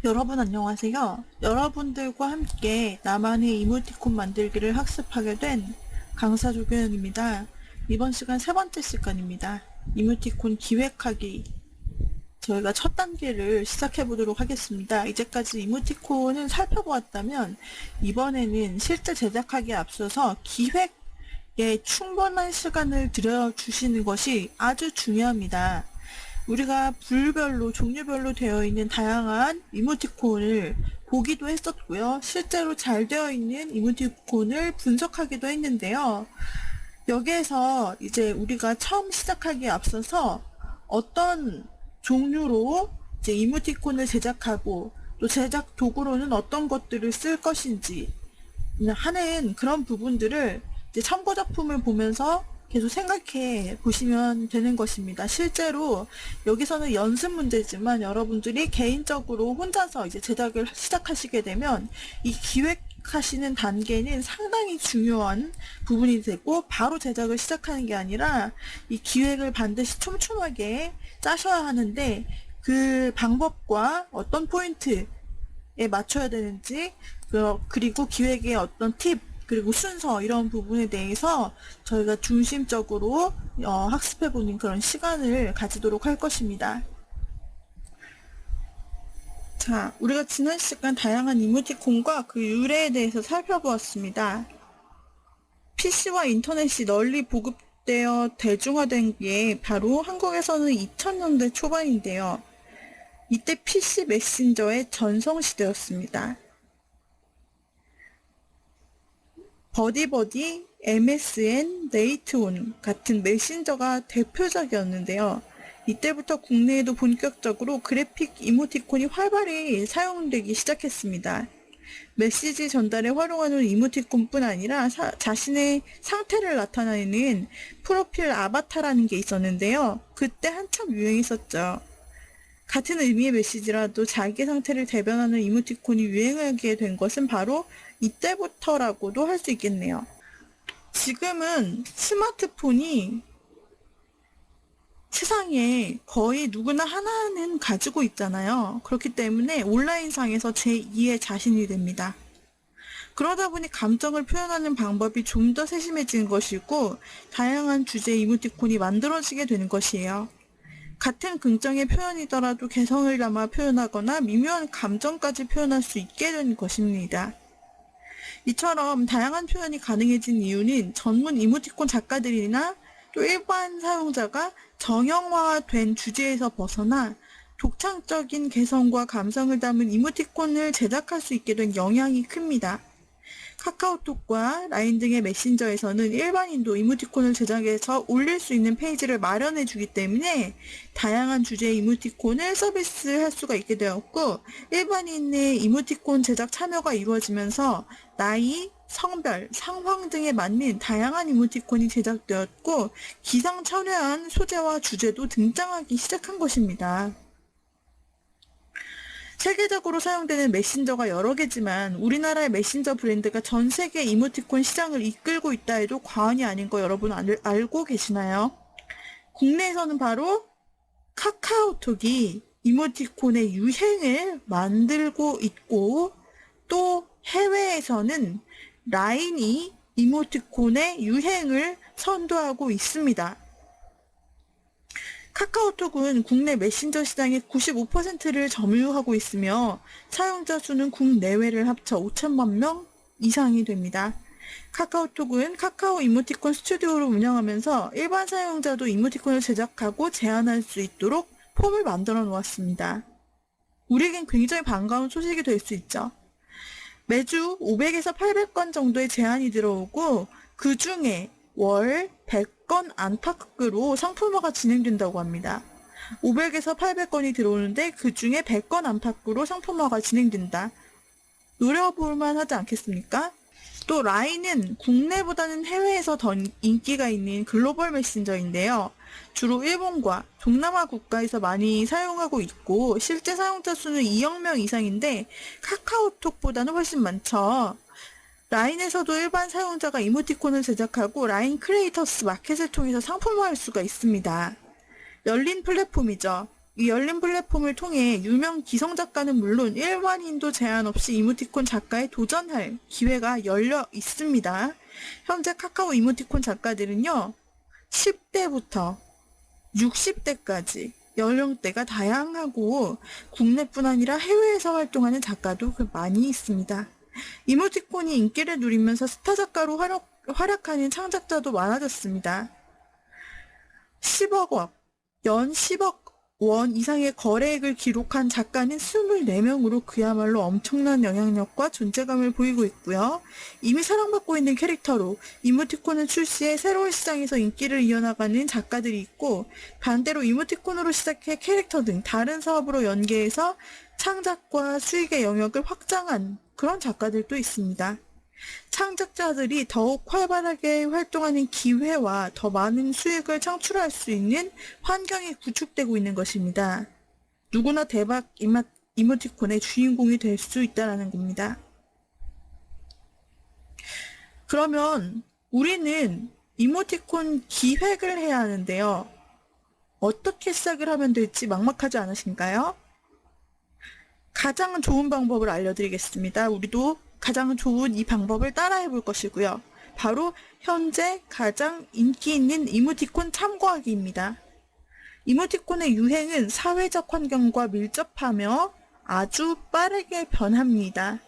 여러분 안녕하세요. 여러분들과 함께 나만의 이모티콘 만들기를 학습하게 된 강사 조교연입니다. 이번 시간 세 번째 시간입니다. 이모티콘 기획하기. 저희가 첫 단계를 시작해 보도록 하겠습니다. 이제까지 이모티콘을 살펴보았다면 이번에는 실제 제작하기에 앞서서 기획에 충분한 시간을 들여주시는 것이 아주 중요합니다. 우리가 불별로 종류별로 되어 있는 다양한 이모티콘을 보기도 했었고요. 실제로 잘 되어 있는 이모티콘을 분석하기도 했는데요. 여기에서 이제 우리가 처음 시작하기에 앞서서 어떤 종류로 이제 이모티콘을 제작하고 또 제작 도구로는 어떤 것들을 쓸 것인지 하는 그런 부분들을 이제 참고 작품을 보면서 계속 생각해 보시면 되는 것입니다. 실제로 여기서는 연습 문제지만 여러분들이 개인적으로 혼자서 이제 제작을 시작하시게 되면 이 기획하시는 단계는 상당히 중요한 부분이 되고 바로 제작을 시작하는 게 아니라 이 기획을 반드시 촘촘하게 짜셔야 하는데 그 방법과 어떤 포인트에 맞춰야 되는지 그리고 기획의 어떤 팁 그리고 순서 이런 부분에 대해서 저희가 중심적으로 학습해보는 그런 시간을 가지도록 할 것입니다. 자, 우리가 지난 시간 다양한 이모티콘과 그 유래에 대해서 살펴보았습니다. PC와 인터넷이 널리 보급되어 대중화된 게 바로 한국에서는 2000년대 초반인데요. 이때 PC 메신저의 전성시대였습니다. 버디버디, MSN, 네이트온 같은 메신저가 대표적이었는데요. 이때부터 국내에도 본격적으로 그래픽 이모티콘이 활발히 사용되기 시작했습니다. 메시지 전달에 활용하는 이모티콘뿐 아니라 자신의 상태를 나타내는 프로필 아바타라는 게 있었는데요. 그때 한참 유행했었죠. 같은 의미의 메시지라도 자기 상태를 대변하는 이모티콘이 유행하게 된 것은 바로 이때부터라고도 할 수 있겠네요. 지금은 스마트폰이 세상에 거의 누구나 하나는 가지고 있잖아요. 그렇기 때문에 온라인상에서 제2의 자신이 됩니다. 그러다 보니 감정을 표현하는 방법이 좀 더 세심해지는 것이고 다양한 주제 이모티콘이 만들어지게 되는 것이에요. 같은 긍정의 표현이더라도 개성을 담아 표현하거나 미묘한 감정까지 표현할 수 있게 된 것입니다. 이처럼 다양한 표현이 가능해진 이유는 전문 이모티콘 작가들이나 또 일반 사용자가 정형화된 주제에서 벗어나 독창적인 개성과 감성을 담은 이모티콘을 제작할 수 있게 된 영향이 큽니다. 카카오톡과 라인 등의 메신저에서는 일반인도 이모티콘을 제작해서 올릴 수 있는 페이지를 마련해 주기 때문에 다양한 주제의 이모티콘을 서비스할 수가 있게 되었고 일반인의 이모티콘 제작 참여가 이루어지면서 나이, 성별, 상황 등에 맞는 다양한 이모티콘이 제작되었고 기상천외한 소재와 주제도 등장하기 시작한 것입니다. 세계적으로 사용되는 메신저가 여러 개지만 우리나라의 메신저 브랜드가 전 세계 이모티콘 시장을 이끌고 있다 해도 과언이 아닌 거 여러분 알고 계시나요? 국내에서는 바로 카카오톡이 이모티콘의 유행을 만들고 있고 또 해외에서는 라인이 이모티콘의 유행을 선도하고 있습니다. 카카오톡은 국내 메신저 시장의 95%를 점유하고 있으며 사용자 수는 국내외를 합쳐 5천만 명 이상이 됩니다. 카카오톡은 카카오 이모티콘 스튜디오를 운영하면서 일반 사용자도 이모티콘을 제작하고 제안할 수 있도록 폼을 만들어 놓았습니다. 우리에겐 굉장히 반가운 소식이 될 수 있죠. 매주 500에서 800건 정도의 제안이 들어오고 그 중에 월 100건 안팎으로 상품화가 진행된다고 합니다. 500에서 800건이 들어오는데 그 중에 100건 안팎으로 상품화가 진행된다. 노려볼만 하지 않겠습니까? 또 라인은 국내보다는 해외에서 더 인기가 있는 글로벌 메신저인데요. 주로 일본과 동남아 국가에서 많이 사용하고 있고 실제 사용자 수는 2억 명 이상인데 카카오톡보다는 훨씬 많죠. 라인에서도 일반 사용자가 이모티콘을 제작하고 라인 크리에이터스 마켓을 통해서 상품화할 수가 있습니다. 열린 플랫폼이죠. 이 열린 플랫폼을 통해 유명 기성 작가는 물론 일반인도 제한 없이 이모티콘 작가에 도전할 기회가 열려 있습니다. 현재 카카오 이모티콘 작가들은요, 10대부터 60대까지 연령대가 다양하고 국내뿐 아니라 해외에서 활동하는 작가도 많이 있습니다. 이모티콘이 인기를 누리면서 스타 작가로 활약하는 창작자도 많아졌습니다. 10억 원, 연 10억 원 이상의 거래액을 기록한 작가는 24명으로 그야말로 엄청난 영향력과 존재감을 보이고 있고요. 이미 사랑받고 있는 캐릭터로 이모티콘을 출시해 새로운 시장에서 인기를 이어나가는 작가들이 있고, 반대로 이모티콘으로 시작해 캐릭터 등 다른 사업으로 연계해서 창작과 수익의 영역을 확장한 그런 작가들도 있습니다. 창작자들이 더욱 활발하게 활동하는 기회와 더 많은 수익을 창출할 수 있는 환경이 구축되고 있는 것입니다. 누구나 대박 이모티콘의 주인공이 될 수 있다는 겁니다. 그러면 우리는 이모티콘 기획을 해야 하는데요. 어떻게 시작을 하면 될지 막막하지 않으신가요? 가장 좋은 방법을 알려드리겠습니다. 우리도 가장 좋은 이 방법을 따라해 볼 것이고요. 바로 현재 가장 인기 있는 이모티콘 참고하기입니다. 이모티콘의 유행은 사회적 환경과 밀접하며 아주 빠르게 변합니다.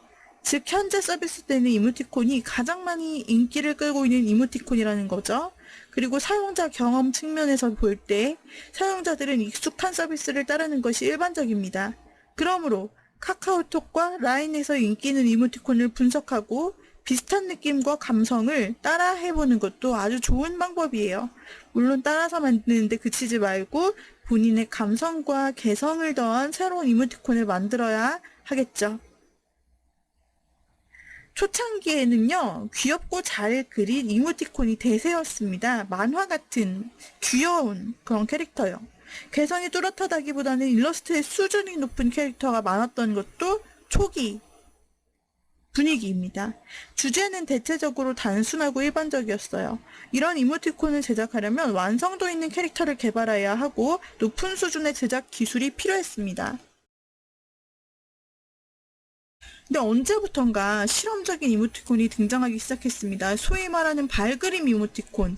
즉 현재 서비스되는 이모티콘이 가장 많이 인기를 끌고 있는 이모티콘이라는 거죠. 그리고 사용자 경험 측면에서 볼 때 사용자들은 익숙한 서비스를 따르는 것이 일반적입니다. 그러므로 카카오톡과 라인에서 인기 있는 이모티콘을 분석하고 비슷한 느낌과 감성을 따라 해보는 것도 아주 좋은 방법이에요. 물론 따라서 만드는데 그치지 말고 본인의 감성과 개성을 더한 새로운 이모티콘을 만들어야 하겠죠. 초창기에는요, 귀엽고 잘 그린 이모티콘이 대세였습니다. 만화 같은 귀여운 그런 캐릭터요. 개성이 뚜렷하다기보다는 일러스트의 수준이 높은 캐릭터가 많았던 것도 초기 분위기입니다. 주제는 대체적으로 단순하고 일반적이었어요. 이런 이모티콘을 제작하려면 완성도 있는 캐릭터를 개발해야 하고 높은 수준의 제작 기술이 필요했습니다. 근데 언제부턴가 실험적인 이모티콘이 등장하기 시작했습니다. 소위 말하는 발그림 이모티콘,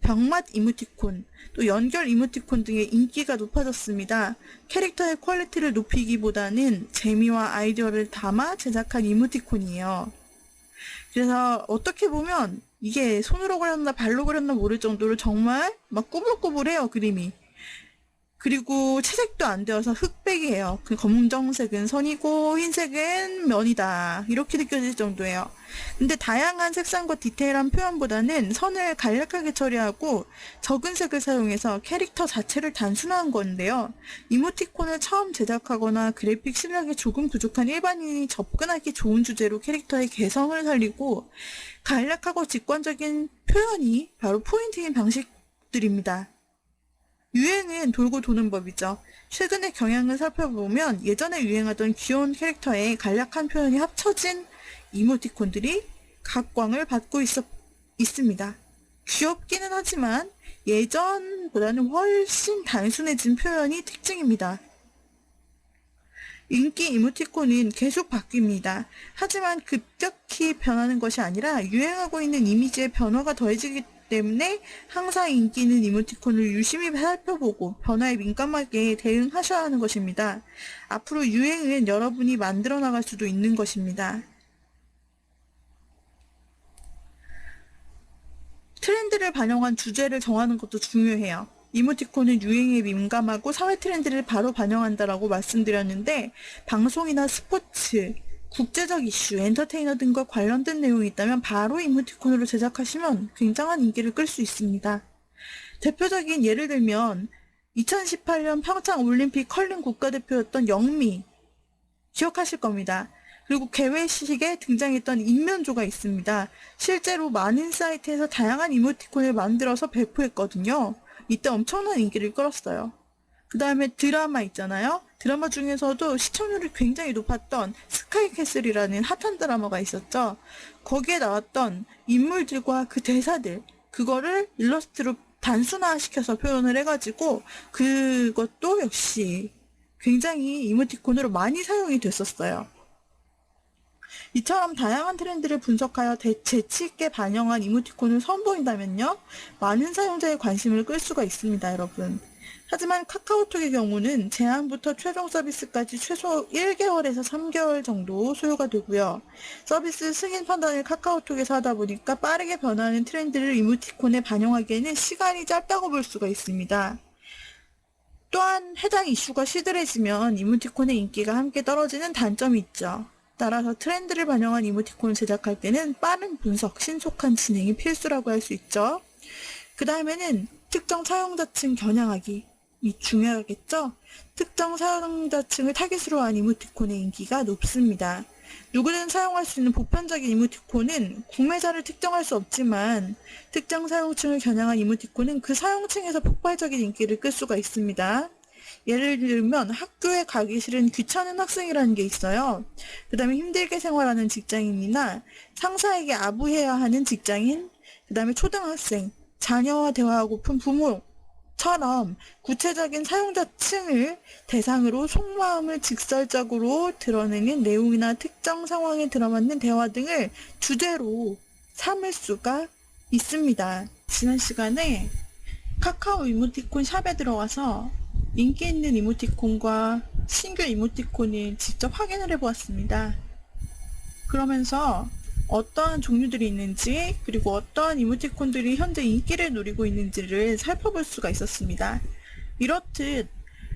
병맛 이모티콘, 또 연결 이모티콘 등의 인기가 높아졌습니다. 캐릭터의 퀄리티를 높이기보다는 재미와 아이디어를 담아 제작한 이모티콘이에요. 그래서 어떻게 보면 이게 손으로 그렸나 발로 그렸나 모를 정도로 정말 막 꾸불꾸불해요, 그림이. 그리고 채색도 안 되어서 흑백이에요. 그 검정색은 선이고 흰색은 면이다. 이렇게 느껴질 정도예요. 근데 다양한 색상과 디테일한 표현보다는 선을 간략하게 처리하고 적은 색을 사용해서 캐릭터 자체를 단순화한 건데요. 이모티콘을 처음 제작하거나 그래픽 실력이 조금 부족한 일반인이 접근하기 좋은 주제로 캐릭터의 개성을 살리고 간략하고 직관적인 표현이 바로 포인트인 방식들입니다. 유행은 돌고 도는 법이죠. 최근의 경향을 살펴보면 예전에 유행하던 귀여운 캐릭터의 간략한 표현이 합쳐진 이모티콘들이 각광을 받고 있습니다. 귀엽기는 하지만 예전보다는 훨씬 단순해진 표현이 특징입니다. 인기 이모티콘은 계속 바뀝니다. 하지만 급격히 변하는 것이 아니라 유행하고 있는 이미지의 변화가 더해지기 때문에 항상 인기 있는 이모티콘을 유심히 살펴보고 변화에 민감하게 대응하셔야 하는 것입니다. 앞으로 유행은 여러분이 만들어 나갈 수도 있는 것입니다. 트렌드를 반영한 주제를 정하는 것도 중요해요. 이모티콘은 유행에 민감하고 사회 트렌드를 바로 반영한다라고 말씀드렸는데 방송이나 스포츠, 국제적 이슈, 엔터테이너 등과 관련된 내용이 있다면 바로 이모티콘으로 제작하시면 굉장한 인기를 끌 수 있습니다. 대표적인 예를 들면 2018년 평창 올림픽 컬링 국가대표였던 영미 기억하실 겁니다. 그리고 개회식에 등장했던 인면조가 있습니다. 실제로 많은 사이트에서 다양한 이모티콘을 만들어서 배포했거든요. 이때 엄청난 인기를 끌었어요. 그 다음에 드라마 있잖아요. 드라마 중에서도 시청률이 굉장히 높았던 스카이캐슬이라는 핫한 드라마가 있었죠. 거기에 나왔던 인물들과 그 대사들, 그거를 일러스트로 단순화시켜서 표현을 해가지고 그것도 역시 굉장히 이모티콘으로 많이 사용이 됐었어요. 이처럼 다양한 트렌드를 분석하여 재치 있게 반영한 이모티콘을 선보인다면요, 많은 사용자의 관심을 끌 수가 있습니다, 여러분. 하지만 카카오톡의 경우는 제안부터 최종 서비스까지 최소 1개월에서 3개월 정도 소요가 되고요. 서비스 승인 판단을 카카오톡에서 하다 보니까 빠르게 변화하는 트렌드를 이모티콘에 반영하기에는 시간이 짧다고 볼 수가 있습니다. 또한 해당 이슈가 시들해지면 이모티콘의 인기가 함께 떨어지는 단점이 있죠. 따라서 트렌드를 반영한 이모티콘을 제작할 때는 빠른 분석, 신속한 진행이 필수라고 할 수 있죠. 그 다음에는 특정 사용자층 겨냥하기. 이 중요하겠죠? 특정 사용자층을 타깃으로 한 이모티콘의 인기가 높습니다. 누구든 사용할 수 있는 보편적인 이모티콘은 구매자를 특정할 수 없지만 특정 사용층을 겨냥한 이모티콘은 그 사용층에서 폭발적인 인기를 끌 수가 있습니다. 예를 들면 학교에 가기 싫은 귀찮은 학생이라는 게 있어요. 그 다음에 힘들게 생활하는 직장인이나 상사에게 아부해야 하는 직장인, 그 다음에 초등학생, 자녀와 대화하고픈 부모처럼 구체적인 사용자층을 대상으로 속마음을 직설적으로 드러내는 내용이나 특정 상황에 들어맞는 대화 등을 주제로 삼을 수가 있습니다. 지난 시간에 카카오 이모티콘 샵에 들어가서 인기 있는 이모티콘과 신규 이모티콘을 직접 확인을 해보았습니다. 그러면서 어떠한 종류들이 있는지, 그리고 어떠한 이모티콘들이 현재 인기를 누리고 있는지를 살펴볼 수가 있었습니다. 이렇듯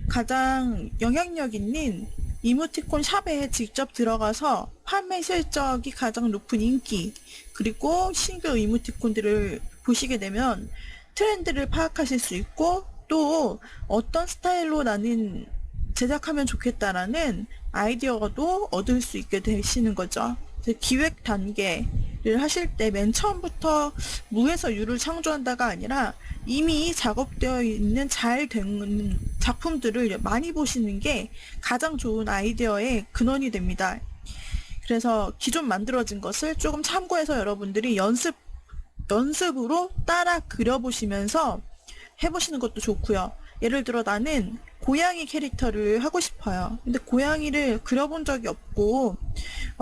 가장 영향력 있는 이모티콘 샵에 직접 들어가서 판매 실적이 가장 높은 인기, 그리고 신규 이모티콘들을 보시게 되면 트렌드를 파악하실 수 있고, 또 어떤 스타일로 나는 제작하면 좋겠다라는 아이디어도 얻을 수 있게 되시는 거죠. 기획 단계를 하실 때 맨 처음부터 무에서 유를 창조한다가 아니라 이미 작업되어 있는 잘 된 작품들을 많이 보시는 게 가장 좋은 아이디어의 근원이 됩니다. 그래서 기존 만들어진 것을 조금 참고해서 여러분들이 연습으로 따라 그려보시면서 해보시는 것도 좋고요. 예를 들어 나는 고양이 캐릭터를 하고 싶어요. 근데 고양이를 그려본 적이 없고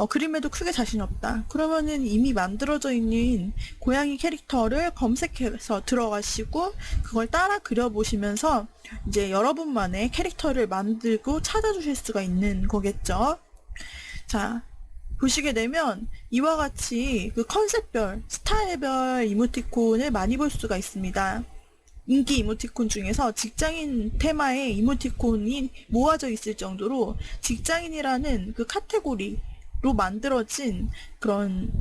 그림에도 크게 자신 없다. 그러면은 이미 만들어져 있는 고양이 캐릭터를 검색해서 들어가시고 그걸 따라 그려보시면서 이제 여러분만의 캐릭터를 만들고 찾아주실 수가 있는 거겠죠. 자, 보시게 되면 이와 같이 그 컨셉별, 스타일별 이모티콘을 많이 볼 수가 있습니다. 인기 이모티콘 중에서 직장인 테마의 이모티콘이 모아져 있을 정도로 직장인이라는 그 카테고리로 만들어진 그런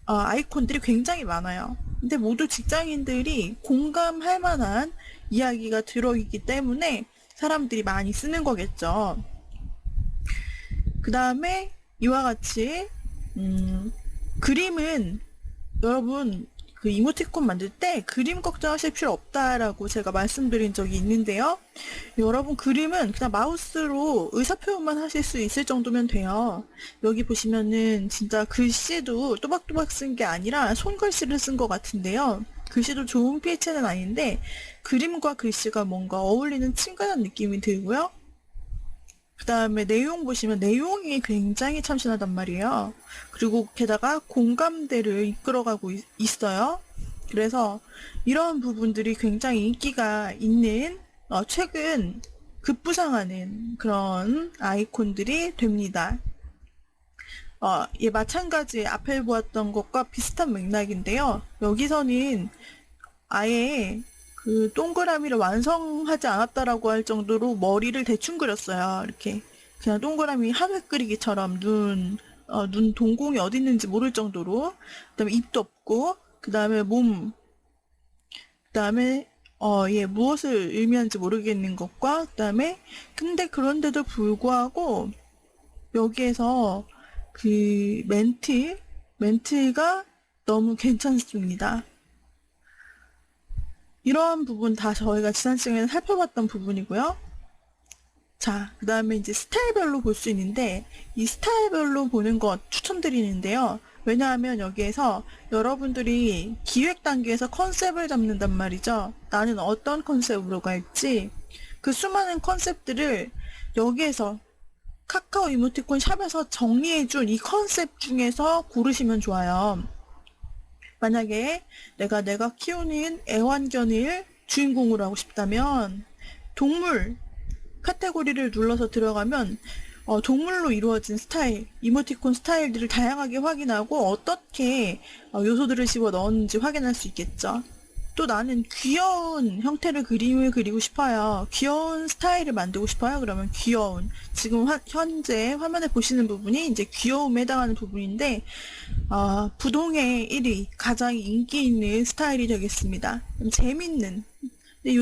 아이콘들이 굉장히 많아요. 근데 모두 직장인들이 공감할 만한 이야기가 들어있기 때문에 사람들이 많이 쓰는 거겠죠. 그 다음에 이와 같이 그림은 여러분 그 이모티콘 만들 때 그림 걱정하실 필요 없다라고 제가 말씀드린 적이 있는데요. 여러분 그림은 그냥 마우스로 의사표현만 하실 수 있을 정도면 돼요. 여기 보시면은 진짜 글씨도 또박또박 쓴 게 아니라 손글씨를 쓴 것 같은데요. 글씨도 좋은 필체는 아닌데 그림과 글씨가 뭔가 어울리는 친근한 느낌이 들고요. 그 다음에 내용 보시면 내용이 굉장히 참신하단 말이에요. 그리고 게다가 공감대를 이끌어가고 있어요. 그래서 이런 부분들이 굉장히 인기가 있는 최근 급부상하는 그런 아이콘들이 됩니다. 예, 마찬가지 앞에 보았던 것과 비슷한 맥락인데요. 여기서는 아예 그 동그라미를 완성하지 않았다라고 할 정도로 머리를 대충 그렸어요. 이렇게 그냥 동그라미 하늘 그리기처럼 눈 동공이 어디 있는지 모를 정도로. 그 다음에 입도 없고, 그 다음에 몸, 그 다음에 예, 무엇을 의미하는지 모르겠는 것과, 그 다음에 근데 그런데도 불구하고 여기에서 그 멘트가 너무 괜찮습니다. 이러한 부분 다 저희가 지난 시간에 살펴봤던 부분이고요. 자, 그 다음에 이제 스타일별로 볼 수 있는데 이 스타일별로 보는 것 추천드리는데요. 왜냐하면 여기에서 여러분들이 기획 단계에서 컨셉을 잡는단 말이죠. 나는 어떤 컨셉으로 갈지 그 수많은 컨셉들을 여기에서 카카오 이모티콘 샵에서 정리해준 이 컨셉 중에서 고르시면 좋아요. 만약에 내가 키우는 애완견을 주인공으로 하고 싶다면 동물 카테고리를 눌러서 들어가면 동물로 이루어진 스타일, 이모티콘 스타일들을 다양하게 확인하고 어떻게 요소들을 집어 넣었는지 확인할 수 있겠죠. 또 나는 귀여운 형태를 그림을 그리고 싶어요. 귀여운 스타일을 만들고 싶어요. 그러면 귀여운. 지금 현재 화면에 보시는 부분이 이제 귀여움에 해당하는 부분인데, 부동의 1위, 가장 인기 있는 스타일이 되겠습니다. 재밌는. 근데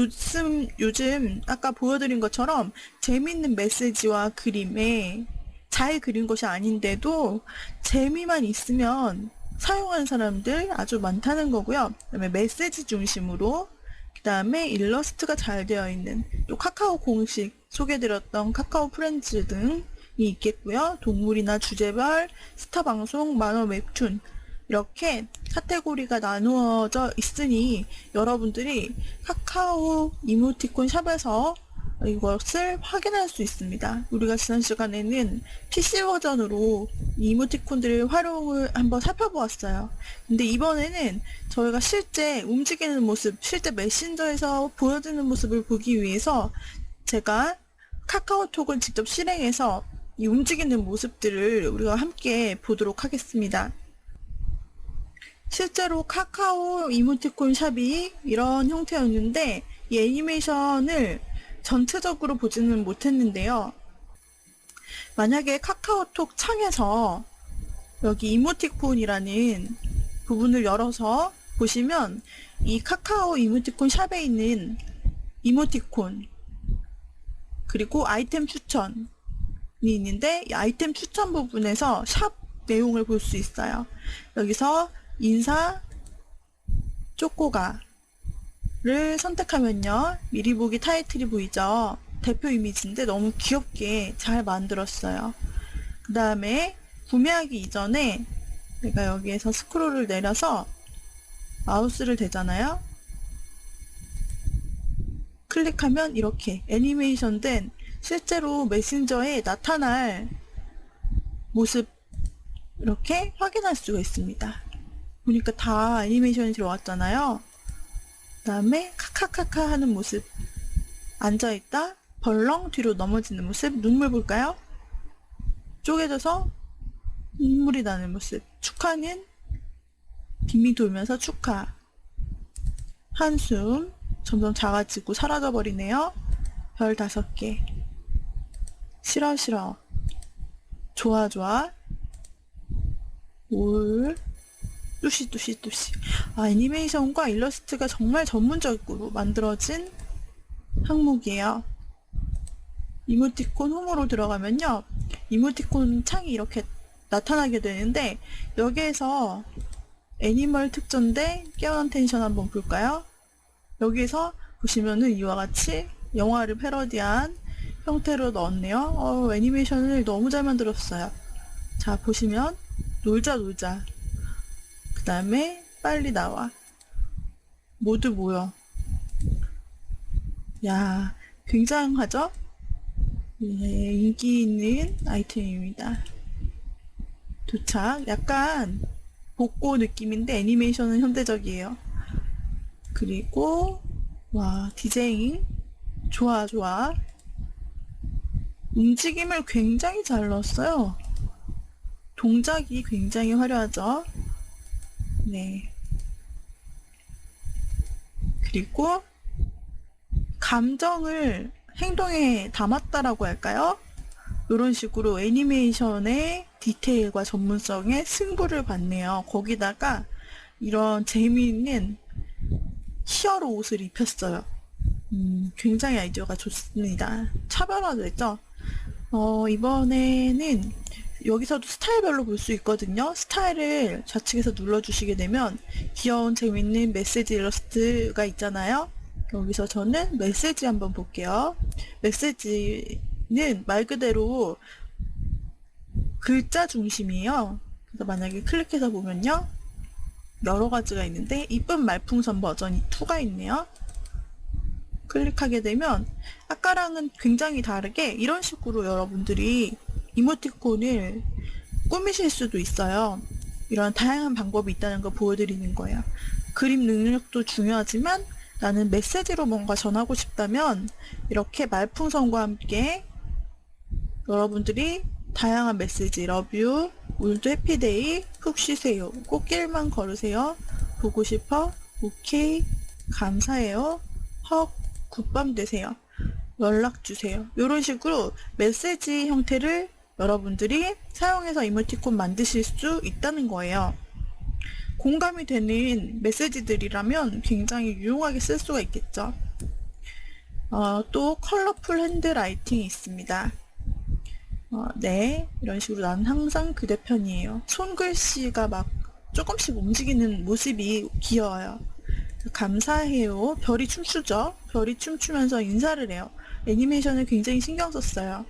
요즘 아까 보여드린 것처럼 재밌는 메시지와 그림에 잘 그린 것이 아닌데도 재미만 있으면 사용하는 사람들 아주 많다는 거고요. 그다음에 메시지 중심으로, 그다음에 일러스트가 잘 되어 있는, 또 카카오 공식 소개드렸던 카카오 프렌즈 등이 있겠고요. 동물이나 주제별, 스타 방송, 만화 웹툰 이렇게 카테고리가 나누어져 있으니 여러분들이 카카오 이모티콘 샵에서 이것을 확인할 수 있습니다. 우리가 지난 시간에는 PC 버전으로 이 이모티콘들의 활용을 한번 살펴보았어요. 근데 이번에는 저희가 실제 움직이는 모습, 실제 메신저에서 보여지는 모습을 보기 위해서 제가 카카오톡을 직접 실행해서 이 움직이는 모습들을 우리가 함께 보도록 하겠습니다. 실제로 카카오 이모티콘 샵이 이런 형태였는데 이 애니메이션을 전체적으로 보지는 못했는데요. 만약에 카카오톡 창에서 여기 이모티콘이라는 부분을 열어서 보시면 이 카카오 이모티콘 샵에 있는 이모티콘 그리고 아이템 추천이 있는데 이 아이템 추천 부분에서 샵 내용을 볼 수 있어요. 여기서 인사 쪼꼬가 를 선택하면요, 미리 보기 타이틀이 보이죠? 대표 이미지인데 너무 귀엽게 잘 만들었어요. 그 다음에 구매하기 이전에 내가 여기에서 스크롤을 내려서 마우스를 대잖아요. 클릭하면 이렇게 애니메이션 된 실제로 메신저에 나타날 모습 이렇게 확인할 수가 있습니다. 보니까 다 애니메이션이 들어왔잖아요. 그 다음에 카카카카 하는 모습, 앉아있다, 벌렁 뒤로 넘어지는 모습, 눈물 볼까요? 쪼개져서 눈물이 나는 모습, 축하는 빙빙 돌면서 축하, 한숨 점점 작아지고 사라져버리네요. 별 5개, 싫어 싫어, 좋아 좋아, 올, 뚜시 뚜시 뚜시. 애니메이션과 일러스트가 정말 전문적으로 만들어진 항목이에요. 이모티콘 홈으로 들어가면요, 이모티콘 창이 이렇게 나타나게 되는데 여기에서 애니멀 특전대 깨어난 텐션 한번 볼까요? 여기에서 보시면은 이와 같이 영화를 패러디한 형태로 넣었네요. 애니메이션을 너무 잘 만들었어요. 자, 보시면 놀자 놀자, 그 다음에 빨리 나와, 모두 모여. 야, 굉장하죠? 예, 인기 있는 아이템입니다. 도착. 약간 복고 느낌인데 애니메이션은 현대적이에요. 그리고 와, 디제잉 좋아 좋아. 움직임을 굉장히 잘 넣었어요. 동작이 굉장히 화려하죠. 네. 그리고 감정을 행동에 담았다라고 할까요? 이런 식으로 애니메이션의 디테일과 전문성에 승부를 받네요. 거기다가 이런 재미있는 히어로 옷을 입혔어요. 굉장히 아이디어가 좋습니다. 차별화됐죠? 이번에는 여기서도 스타일별로 볼 수 있거든요. 스타일을 좌측에서 눌러주시게 되면 귀여운 재밌는 메시지 일러스트가 있잖아요. 여기서 저는 메시지 한번 볼게요. 메시지는 말 그대로 글자 중심이에요. 그래서 만약에 클릭해서 보면요, 여러 가지가 있는데 이쁜 말풍선 버전 2가 있네요. 클릭하게 되면 아까랑은 굉장히 다르게 이런 식으로 여러분들이 이모티콘을 꾸미실 수도 있어요. 이런 다양한 방법이 있다는 걸 보여드리는 거예요. 그림 능력도 중요하지만 나는 메시지로 뭔가 전하고 싶다면 이렇게 말풍선과 함께 여러분들이 다양한 메시지, 러뷰, 오늘도 해피데이, 푹 쉬세요, 꽃길만 걸으세요, 보고 싶어, 오케이, 감사해요, 헉, 굿밤 되세요, 연락 주세요. 이런 식으로 메시지 형태를 여러분들이 사용해서 이모티콘 만드실 수 있다는 거예요. 공감이 되는 메시지들이라면 굉장히 유용하게 쓸 수가 있겠죠. 또 컬러풀 핸드라이팅이 있습니다. 네, 이런 식으로 나는 항상 그대 편이에요. 손글씨가 막 조금씩 움직이는 모습이 귀여워요. 감사해요. 별이 춤추죠? 별이 춤추면서 인사를 해요. 애니메이션을 굉장히 신경 썼어요.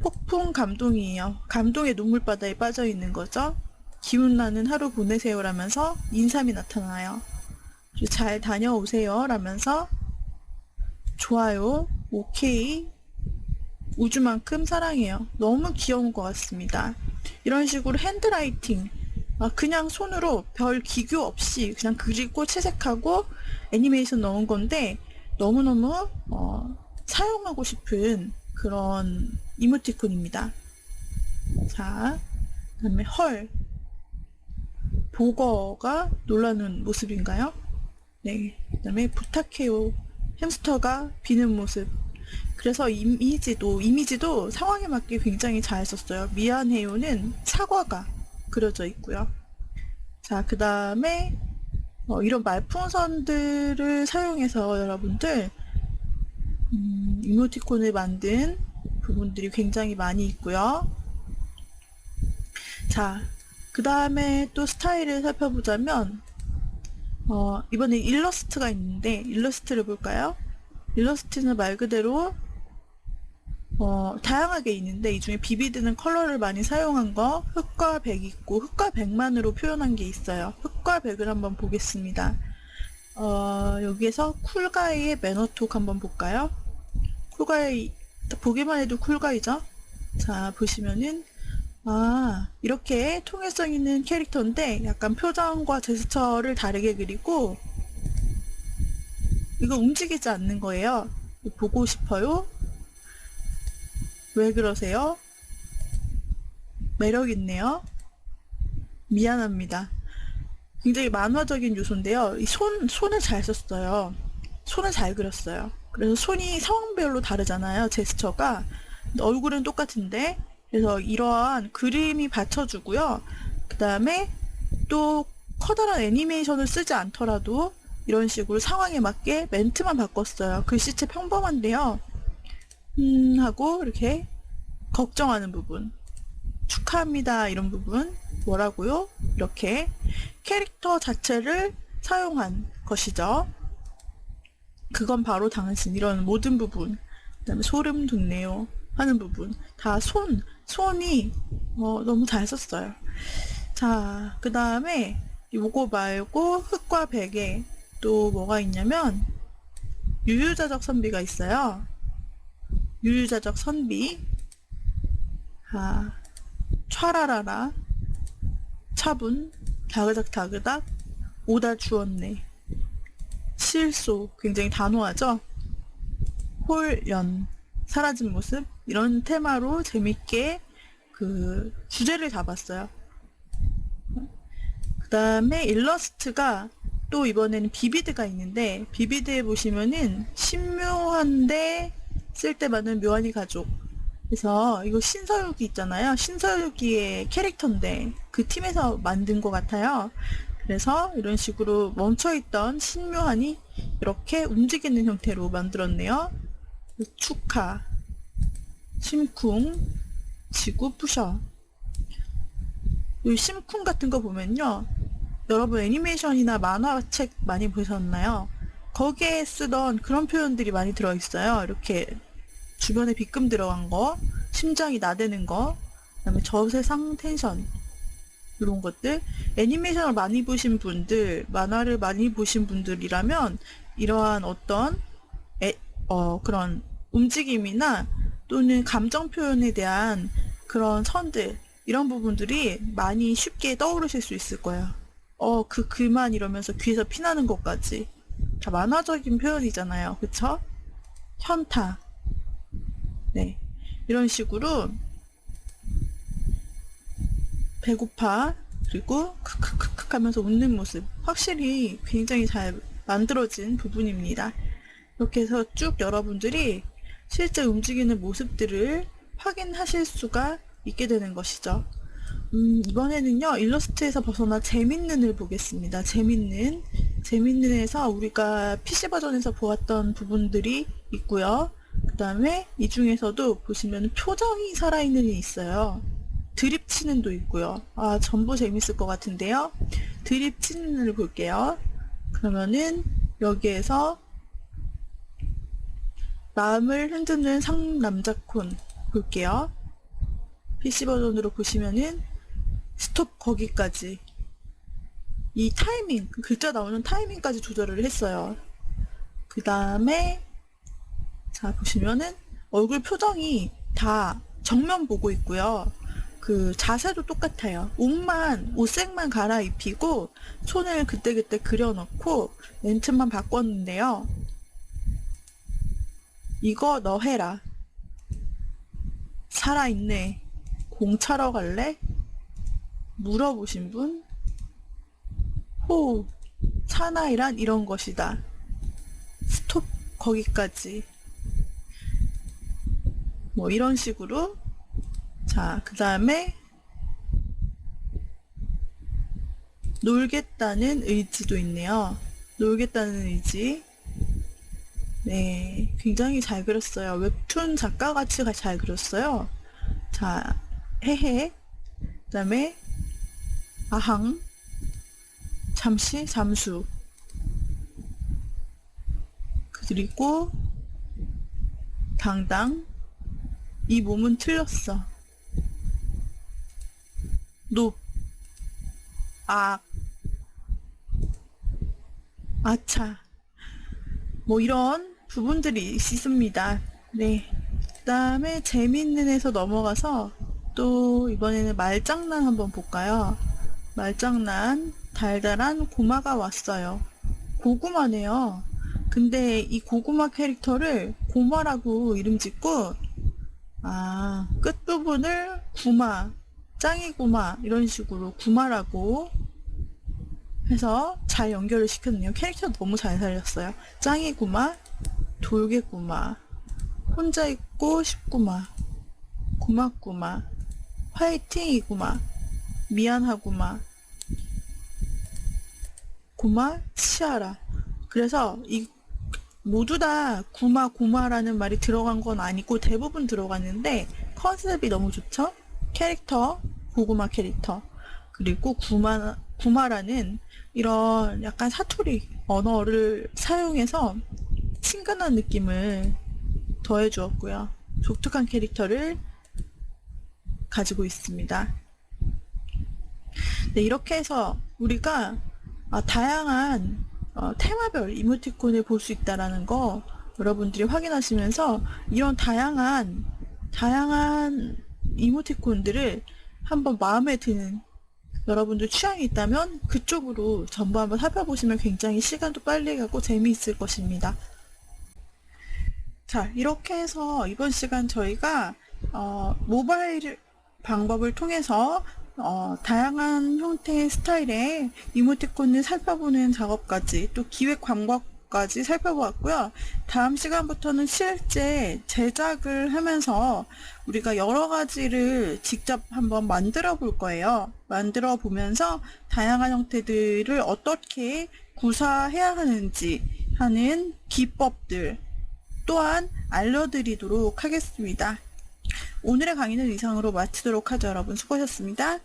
폭풍 감동이에요. 감동의 눈물바다에 빠져 있는 거죠. 기운나는 하루 보내세요라면서 인삼이 나타나요. 잘 다녀오세요 라면서 좋아요, 오케이, 우주만큼 사랑해요. 너무 귀여운 것 같습니다. 이런 식으로 핸드라이팅, 그냥 손으로 별 기교 없이 그냥 그리고 채색하고 애니메이션 넣은 건데 너무너무 사용하고 싶은 그런 이모티콘입니다. 자, 그 다음에 헐, 보거가 놀라는 모습인가요? 네, 그 다음에 부탁해요, 햄스터가 비는 모습. 그래서 이미지도 상황에 맞게 굉장히 잘 썼어요. 미안해요는 사과가 그려져 있고요. 자, 그 다음에 이런 말풍선들을 사용해서 여러분들 이모티콘을 만든 부분들이 굉장히 많이 있고요. 자, 그 다음에 또 스타일을 살펴보자면 이번에 일러스트가 있는데 일러스트를 볼까요? 일러스트는 말 그대로 다양하게 있는데 이 중에 비비드는 컬러를 많이 사용한 거, 흑과 백 있고 흑과 백만으로 표현한 게 있어요. 흑과 백을 한번 보겠습니다. 여기에서 쿨가이의 매너톡 한번 볼까요? 쿨가이, 보기만 해도 쿨가이죠? 자, 보시면은 이렇게 통일성 있는 캐릭터인데 약간 표정과 제스처를 다르게 그리고 이거 움직이지 않는 거예요. 보고 싶어요? 왜 그러세요? 매력 있네요. 미안합니다. 굉장히 만화적인 요소인데요. 이 손을 잘 썼어요. 손을 잘 그렸어요. 그래서 손이 상황별로 다르잖아요. 제스처가. 얼굴은 똑같은데. 그래서 이러한 그림이 받쳐주고요. 그 다음에 또 커다란 애니메이션을 쓰지 않더라도 이런 식으로 상황에 맞게 멘트만 바꿨어요. 글씨체 평범한데요. 하고 이렇게 걱정하는 부분, 축하합니다 이런 부분, 뭐라고요? 이렇게 캐릭터 자체를 사용한 것이죠. 그건 바로 당신, 이런 모든 부분, 그 다음에 소름 돋네요 하는 부분, 다 손이 너무 잘 썼어요. 자, 그 다음에 요거 말고 흑과 백에 또 뭐가 있냐면 유유자적 선비가 있어요. 유유자적 선비, 촤라라라, 차분, 다그닥 다그닥, 오다 주었네, 실소, 굉장히 단호하죠? 홀연, 사라진 모습, 이런 테마로 재밌게 그 주제를 잡았어요. 그 다음에 일러스트가 또 이번에는 비비드가 있는데 비비드에 보시면은 신묘한데 쓸데많은 묘한이 가족, 그래서 이거 신서유기 있잖아요. 신서유기의 캐릭터인데 그 팀에서 만든 것 같아요. 그래서 이런 식으로 멈춰있던 신묘한이 이렇게 움직이는 형태로 만들었네요. 축하, 심쿵, 지구 부셔. 이 심쿵 같은 거 보면요, 여러분 애니메이션이나 만화책 많이 보셨나요? 거기에 쓰던 그런 표현들이 많이 들어있어요. 이렇게 주변에 빗금 들어간 거, 심장이 나대는 거, 그 다음에 저세상 텐션, 이런 것들. 애니메이션을 많이 보신 분들, 만화를 많이 보신 분들이라면 이러한 어떤 그런 움직임이나 또는 감정 표현에 대한 그런 선들, 이런 부분들이 많이 쉽게 떠오르실 수 있을 거예요. 그만 이러면서 귀에서 피나는 것까지. 다 만화적인 표현이잖아요. 그쵸? 현타. 네. 이런 식으로 배고파, 그리고 크크크크 하면서 웃는 모습. 확실히 굉장히 잘 만들어진 부분입니다. 이렇게 해서 쭉 여러분들이 실제 움직이는 모습들을 확인하실 수가 있게 되는 것이죠. 이번에는요, 일러스트에서 벗어나 재밌는을 보겠습니다. 재밌는에서 우리가 PC 버전에서 보았던 부분들이 있고요. 그 다음에 이 중에서도 보시면 표정이 살아있는 게 있어요. 드립치는도 있고요. 전부 재밌을 것 같은데요. 드립치는을 볼게요. 그러면은 여기에서 마음을 흔드는 상남자콘 볼게요. PC 버전으로 보시면은 스톱 거기까지, 이 타이밍, 글자 나오는 타이밍까지 조절을 했어요. 그 다음에 자 보시면은 얼굴 표정이 다 정면 보고 있고요. 그 자세도 똑같아요. 옷색만 갈아입히고 손을 그때그때 그려넣고 멘트만 바꿨는데요. 이거 너 해라. 살아있네. 공 차러 갈래? 물어보신 분? 사나이란 이런 것이다. 스톱 거기까지. 뭐 이런 식으로. 자, 그 다음에 놀겠다는 의지도 있네요. 놀겠다는 의지. 네, 굉장히 잘 그렸어요. 웹툰 작가같이 잘 그렸어요. 자, 헤헤. 그 다음에 아항. 잠시, 잠수. 그리고 당당. 이 몸은 틀렸어. 높. 아차. 뭐 이런 부분들이 있습니다. 네. 그 다음에 재밌는 에서 넘어가서 또 이번에는 말장난 한번 볼까요? 말장난. 달달한 고마가 왔어요. 고구마네요. 근데 이 고구마 캐릭터를 고마라고 이름 짓고, 끝부분을 구마, 짱이 구마, 이런 식으로 구마라고 해서 잘 연결을 시켰네요. 캐릭터 너무 잘 살렸어요. 짱이 구마, 돌개 구마, 혼자 있고 싶구마, 고맙구마, 화이팅이구마, 미안하구마, 고마, 치아라. 그래서 이 모두 다 구마, 고마라는 말이 들어간 건 아니고 대부분 들어갔는데 컨셉이 너무 좋죠? 캐릭터, 고구마 캐릭터. 그리고 구마라는 이런 약간 사투리 언어를 사용해서 친근한 느낌을 더해 주었고요. 독특한 캐릭터를 가지고 있습니다. 네, 이렇게 해서 우리가 다양한 테마별 이모티콘을 볼 수 있다라는 거 여러분들이 확인하시면서 이런 다양한 이모티콘들을 한번 마음에 드는, 여러분들 취향이 있다면 그쪽으로 전부 한번 살펴보시면 굉장히 시간도 빨리 가고 재미있을 것입니다. 자, 이렇게 해서 이번 시간 저희가 모바일 방법을 통해서 다양한 형태의 스타일의 이모티콘을 살펴보는 작업까지, 또 기획 방법까지 살펴보았고요. 다음 시간부터는 실제 제작을 하면서 우리가 여러 가지를 직접 한번 만들어 볼 거예요. 만들어 보면서 다양한 형태들을 어떻게 구사해야 하는지 하는 기법들 또한 알려드리도록 하겠습니다. 오늘의 강의는 이상으로 마치도록 하죠. 여러분 수고하셨습니다.